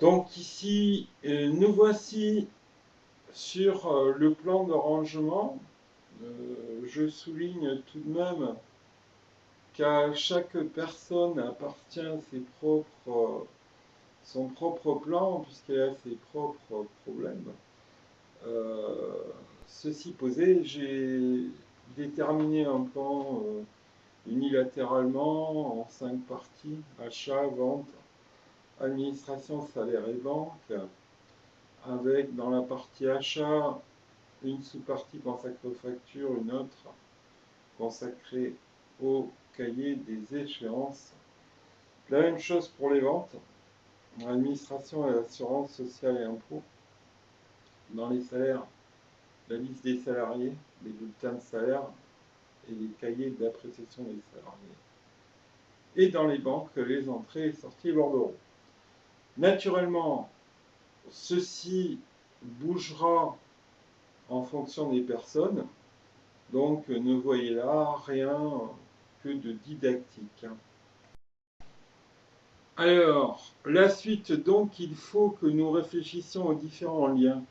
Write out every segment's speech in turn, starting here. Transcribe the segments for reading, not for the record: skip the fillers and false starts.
Donc ici, nous voici sur le plan de rangement. Je souligne tout de même qu'à chaque personne appartient son propre plan, puisqu'elle a ses propres problèmes. Euh, Ceci posé, j'ai déterminé un plan unilatéralement en 5 parties: achat, vente, administration, salaire et banque, avec dans la partie achat une sous-partie consacrée aux factures, une autre consacrée au cahier des échéances. La même chose pour les ventes, l'administration et l'assurance sociale et impôts. Dans les salaires, la liste des salariés, les bulletins de salaire et les cahiers d'appréciation des salariés. Et dans les banques, les entrées et sorties et bordereaux. Naturellement, ceci bougera en fonction des personnes, donc ne voyez là rien que de didactique. Alors, la suite, donc, il faut que nous réfléchissions aux différents liens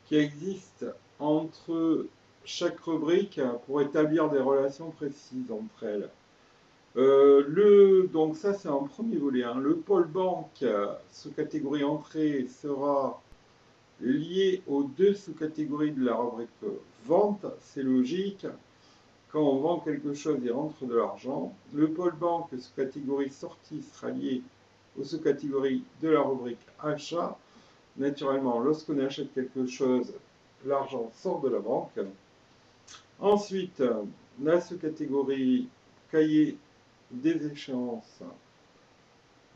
qui existent entre chaque rubrique pour établir des relations précises entre elles. Donc ça, c'est un premier volet, hein. Le pôle banque, sous-catégorie entrée, sera lié aux deux sous-catégories de la rubrique vente. C'est logique. Quand on vend quelque chose, il rentre de l'argent. Le pôle banque, sous-catégorie sortie, sera lié aux sous-catégories de la rubrique achat. Naturellement, lorsqu'on achète quelque chose, l'argent sort de la banque. Ensuite, la sous-catégorie cahier des échéances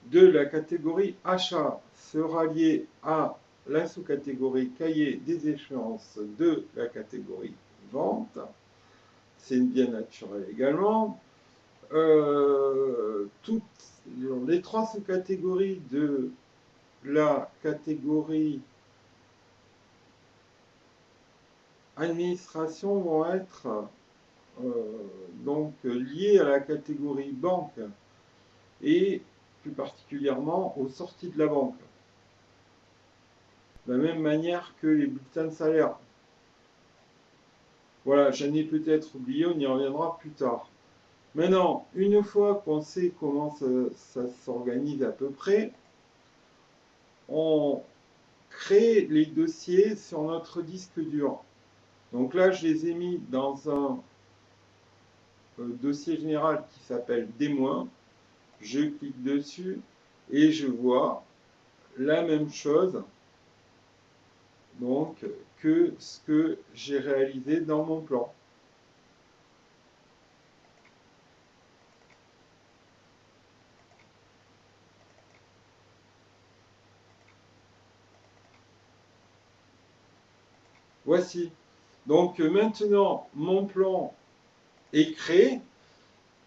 de la catégorie achat sera liée à la sous-catégorie cahier des échéances de la catégorie vente. C'est bien naturel également. Toutes les trois sous-catégories de la catégorie administration vont être donc liées à la catégorie banque et plus particulièrement aux sorties de la banque. De la même manière que les bulletins de salaire. Voilà, j'en ai peut-être oublié, on y reviendra plus tard. Maintenant, une fois qu'on sait comment ça s'organise à peu près, on crée les dossiers sur notre disque dur. Donc là, je les ai mis dans un dossier général qui s'appelle D-. Je clique dessus et je vois la même chose donc, que ce que j'ai réalisé dans mon plan. Voici. Donc maintenant, mon plan est créé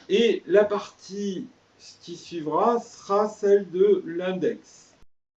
et la partie qui suivra sera celle de l'index.